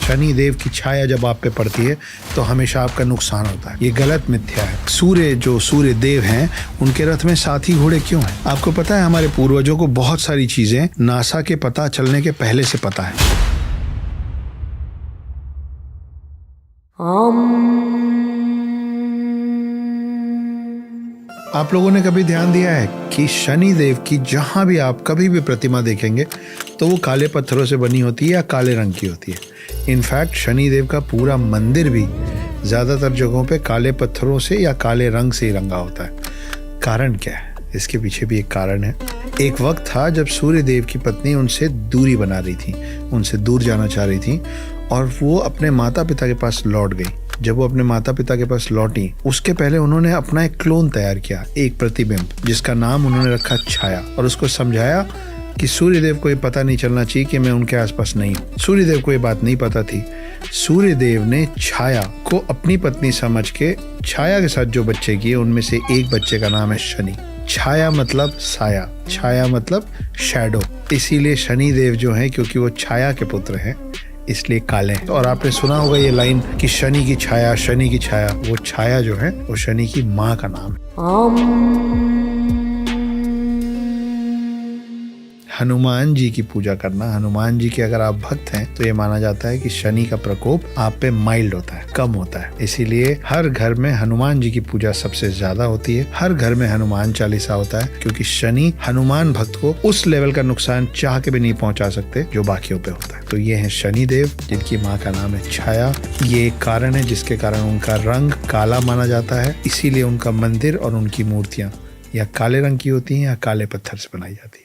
शनि देव की छाया जब आप पे पड़ती है तो हमेशा आपका नुकसान होता है। ये गलत मिथ्या है। सूर्य देव हैं, उनके रथ में 7 ही घोड़े क्यों हैं? आपको पता है हमारे पूर्वजों को बहुत सारी चीजें नासा के पता चलने के पहले से पता है। आप लोगों ने कभी ध्यान दिया है कि शनि देव की जहां भी आप कभी भी प्रतिमा देखेंगे तो वो काले पत्थरों से बनी होती है या काले रंग की होती है। इनफैक्ट शनि देव का पूरा मंदिर भी ज्यादातर जगहों पे काले पत्थरों से या काले रंग से ही रंगा होता है। कारण क्या है? इसके पीछे भी एक कारण है। एक वक्त था जब सूर्य देव की पत्नी उनसे दूरी बना रही थी, उनसे दूर जाना चाह रही थी और वो अपने माता पिता के पास लौट गई। जब वो अपने माता पिता के पास लौटी, उसके पहले उन्होंने अपना एक क्लोन तैयार किया, एक प्रतिबिंब, जिसका नाम उन्होंने रखा छाया, और उसको समझाया कि सूर्यदेव को ये पता नहीं चलना चाहिए कि मैं उनके आसपास नहीं हूँ। सूर्यदेव को ये बात नहीं पता थी। सूर्यदेव ने छाया को अपनी पत्नी समझ के छाया के साथ जो बच्चे किए उनमें से एक बच्चे का नाम है शनि। छाया मतलब साया, छाया मतलब शैडो। इसीलिए शनि देव जो है, क्योंकि वो छाया के पुत्र हैं, इसलिए काले हैं। और आपने सुना होगा ये लाइन कि शनि की छाया, शनि की छाया। वो छाया जो है वो शनि की माँ का नाम है। हनुमान जी की पूजा करना, हनुमान जी के अगर आप भक्त हैं तो ये माना जाता है कि शनि का प्रकोप आप पे माइल्ड होता है, कम होता है। इसीलिए हर घर में हनुमान जी की पूजा सबसे ज्यादा होती है। हर घर में हनुमान चालीसा होता है, क्योंकि शनि हनुमान भक्त को उस लेवल का नुकसान चाह के भी नहीं पहुंचा सकते जो बाकियों पे होता है। तो ये है शनि देव, जिनकी माँ का नाम है छाया। ये एक कारण है जिसके कारण उनका रंग काला माना जाता है। इसीलिए उनका मंदिर और उनकी मूर्तियां या काले रंग की होती हैं या काले पत्थर से बनाई जाती है।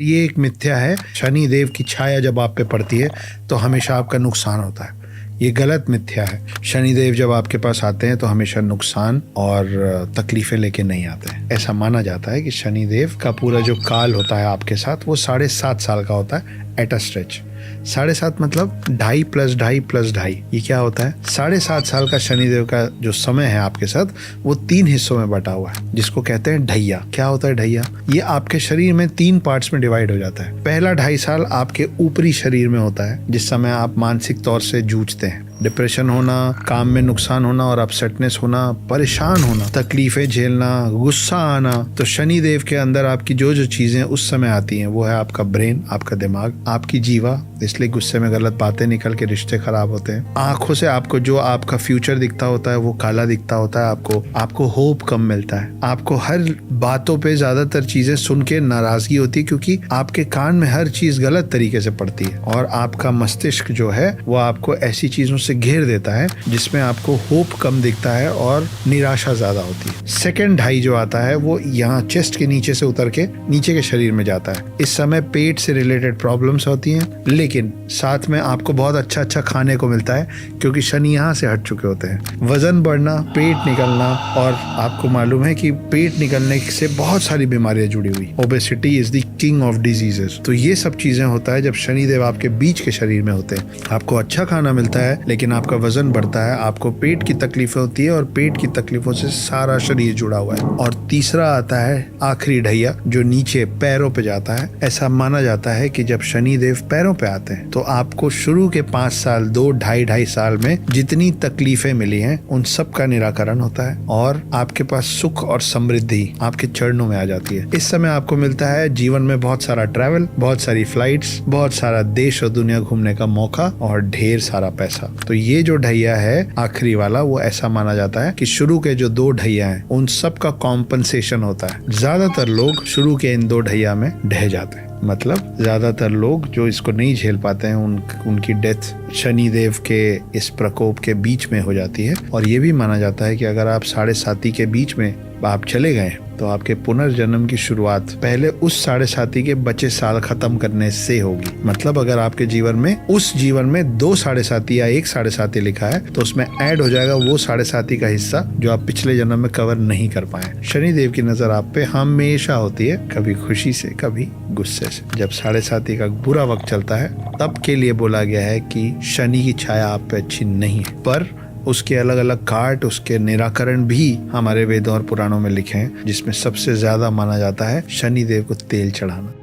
ये एक मिथ्या है। शनि देव की छाया जब आप पे पड़ती है तो हमेशा आपका नुकसान होता है। ये गलत मिथ्या है। शनि देव जब आपके पास आते हैं तो हमेशा नुकसान और तकलीफें लेके नहीं आते हैं। ऐसा माना जाता है कि शनि देव का पूरा जो काल होता है आपके साथ वो 7.5 साल का होता है एट अ स्ट्रेच। 7.5 मतलब 2.5 + 2.5 + 2.5। ये क्या होता है? 7.5 साल का शनिदेव का जो समय है आपके साथ वो 3 हिस्सों में बटा हुआ है, जिसको कहते हैं ढैया। क्या होता है ढैया? ये आपके शरीर में 3 पार्ट्स में डिवाइड हो जाता है। पहला 2.5 साल आपके ऊपरी शरीर में होता है, जिस समय आप मानसिक तौर से जूझते हैं। डिप्रेशन होना, काम में नुकसान होना और अपसेटनेस होना, परेशान होना, तकलीफें झेलना, गुस्सा आना। तो शनि देव के अंदर आपकी जो जो चीजें उस समय आती हैं वो है आपका ब्रेन, आपका दिमाग, आपकी जीवा। इसलिए गुस्से में गलत बातें निकल के रिश्ते खराब होते हैं। आंखों से आपको जो आपका फ्यूचर दिखता होता है वो काला दिखता होता है। आपको होप कम मिलता है। आपको हर बातों पे ज्यादातर चीजें सुन के नाराजगी होती है, क्योंकि आपके कान में हर चीज गलत तरीके से पड़ती है और आपका मस्तिष्क जो है वो आपको ऐसी चीजों से घेर देता है जिसमें आपको होप कम दिखता है और निराशा ज्यादा होती है। सेकंड 2.5 जो आता है वो यहाँ चेस्ट के नीचे से उतर के नीचे के शरीर में जाता है। इस समय पेट से रिलेटेड प्रॉब्लम्स होती हैं, लेकिन साथ में आपको बहुत अच्छा खाने को मिलता है, क्योंकि शनि यहाँ से हट चुके होते हैं। वजन बढ़ना, पेट निकलना, और आपको मालूम है कि पेट निकलने से बहुत सारी बीमारियां जुड़ी हुई। Obesity is the king of diseases. तो ये सब चीजें होता है जब शनिदेव आपके बीच के शरीर में होते हैं। आपको अच्छा खाना मिलता है लेकिन आपका वजन बढ़ता है, आपको पेट की तकलीफें होती है और पेट की तकलीफों से सारा शरीर जुड़ा हुआ है। और तीसरा आता है आखिरी ढैया, जो नीचे पैरों पे जाता है। ऐसा माना जाता है कि जब शनिदेव पैरों पे आते हैं तो आपको शुरू के 5 साल, 2-2.5 साल में जितनी तकलीफें मिली हैं उन सब का निराकरण होता है और आपके पास सुख और समृद्धि आपके चरणों में आ जाती है। इस समय आपको मिलता है जीवन में बहुत सारा ट्रैवल, बहुत सारी फ्लाइट्स, बहुत सारा देश और दुनिया घूमने का मौका और ढेर सारा पैसा। तो ये जो ढैया है आखिरी वाला, वो ऐसा माना जाता है कि शुरू के जो 2 ढैया हैं उन सब का कॉम्पनसेशन होता है। ज्यादातर लोग शुरू के इन 2 ढैया में ढह जाते हैं। मतलब ज्यादातर लोग जो इसको नहीं झेल पाते हैं उनकी डेथ शनिदेव के इस प्रकोप के बीच में हो जाती है। और ये भी माना जाता है कि अगर आप 7.5 के बीच में आप चले गए तो आपके पुनर्जन्म की शुरुआत पहले उस 7.5 के बचे साल खत्म करने से होगी। मतलब अगर आपके जीवन में उस जीवन में 2 7.5 या 1 7.5 लिखा है तो उसमें ऐड हो जाएगा वो 7.5 का हिस्सा जो आप पिछले जन्म में कवर नहीं कर पाए। शनिदेव की नजर आप पे हमेशा होती है, कभी खुशी से कभी गुस्से से। जब 7.5 का बुरा वक्त चलता है तब के लिए बोला गया है कि शनि की छाया आप पे अच्छी नहीं है, पर उसके अलग अलग काट, उसके निराकरण भी हमारे वेदों और पुराणों में लिखे हैं, जिसमें सबसे ज्यादा माना जाता है शनिदेव को तेल चढ़ाना।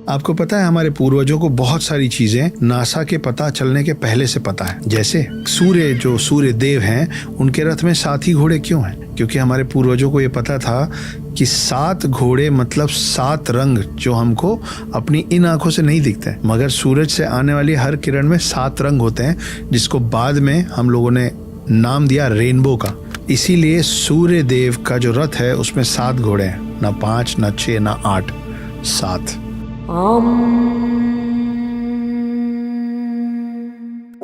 आपको पता है हमारे पूर्वजों को बहुत सारी चीजें नासा के पता चलने के पहले से पता है। जैसे सूर्य देव हैं, उनके रथ में 7 ही घोड़े क्यों हैं? क्योंकि हमारे पूर्वजों को ये पता था कि 7 घोड़े मतलब 7 रंग जो हमको अपनी इन आंखों से नहीं दिखते, मगर सूरज से आने वाली हर किरण में 7 रंग होते हैं, जिसको बाद में हम लोगों ने नाम दिया रेनबो का। इसीलिए सूर्य देव का जो रथ है उसमें 7 घोड़े हैं, ना 5 ना 6 ना 8, 7।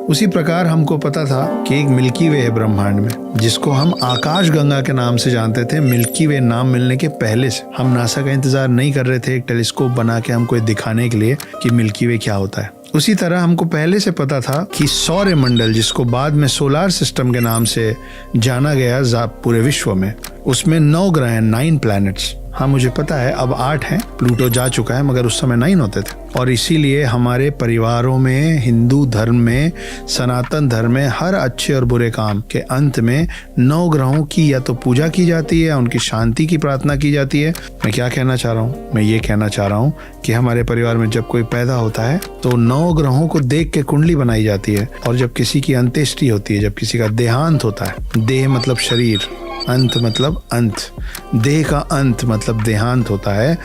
उसी प्रकार हमको पता था कि एक मिल्की वे है ब्रह्मांड में, जिसको हम आकाश गंगा के नाम से जानते थे। मिल्की वे नाम मिलने के पहले से हम नासा का इंतजार नहीं कर रहे थे एक टेलीस्कोप बना के हमको दिखाने के लिए कि मिल्की वे क्या होता है। उसी तरह हमको पहले से पता था कि सौर मंडल, जिसको बाद में सोलार सिस्टम के नाम से जाना गया पूरे विश्व में, उसमें 9 ग्रह हैं, 9 प्लैनेट्स। हाँ, मुझे पता है अब 8 हैं, प्लूटो जा चुका है, मगर उस समय 9 होते थे। और इसीलिए हमारे परिवारों में, हिंदू धर्म में, सनातन धर्म में, हर अच्छे और बुरे काम के अंत में 9 ग्रहों की या तो पूजा की जाती है या उनकी शांति की प्रार्थना की जाती है। मैं क्या कहना चाह रहा हूँ? मैं ये कहना चाह रहा हूँ कि हमारे परिवार में जब कोई पैदा होता है तो 9 ग्रहों को देख के कुंडली बनाई जाती है, और जब किसी की अंत्येष्टि होती है, जब किसी का देहांत होता है, देह मतलब शरीर, अंत मतलब अंत, देह का अंत मतलब देहांत होता है,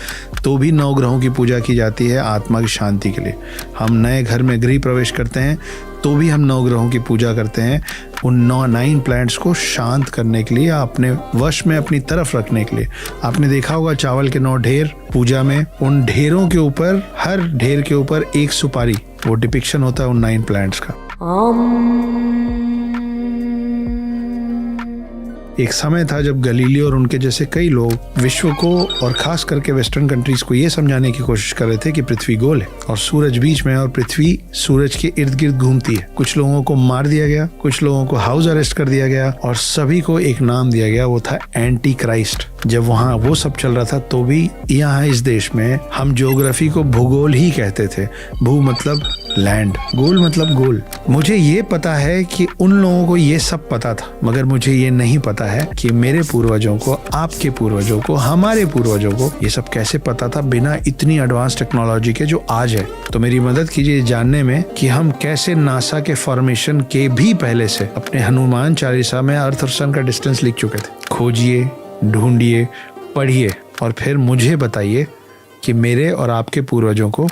तो भी 9 ग्रहों की पूजा की जाती है आत्मा की शांति के लिए। हम नए घर में गृह प्रवेश करते हैं तो भी हम 9 ग्रहों की पूजा करते हैं, उन 9 प्लैनेट्स को शांत करने के लिए, अपने वश में अपनी तरफ रखने के लिए। आपने देखा होगा चावल के 9 ढेर पूजा में, उन ढेरों के ऊपर, हर ढेर के ऊपर एक सुपारी, वो डिपिक्शन होता है उन 9 प्लैनेट्स का। एक समय था जब गलीलियो और उनके जैसे कई लोग विश्व को और खास करके वेस्टर्न कंट्रीज को ये समझाने की कोशिश कर रहे थे कि पृथ्वी गोल है और सूरज बीच में, और पृथ्वी सूरज के इर्द गिर्द घूमती है। कुछ लोगों को मार दिया गया, कुछ लोगों को हाउस अरेस्ट कर दिया गया, और सभी को एक नाम दिया गया, वो था एंटी क्राइस्ट। जब वहाँ वो सब चल रहा था तो भी यहाँ इस देश में हम ज्योग्राफी को भूगोल ही कहते थे। भू मतलब लैंड, गोल मतलब गोल। मुझे ये पता है कि उन लोगों को ये सब पता था, मगर मुझे ये नहीं पता है कि मेरे पूर्वजों को, आपके पूर्वजों को, हमारे पूर्वजों को ये सब कैसे पता था बिना इतनी एडवांस टेक्नोलॉजी के जो आज है। तो मेरी मदद कीजिए जानने में कि हम कैसे नासा के फॉर्मेशन के भी पहले से अपने हनुमान चालीसा में अर्थ और सन का डिस्टेंस लिख चुके थे। खोजिए, ढूंढिए, पढ़िए और फिर मुझे बताइए कि मेरे और आपके पूर्वजों को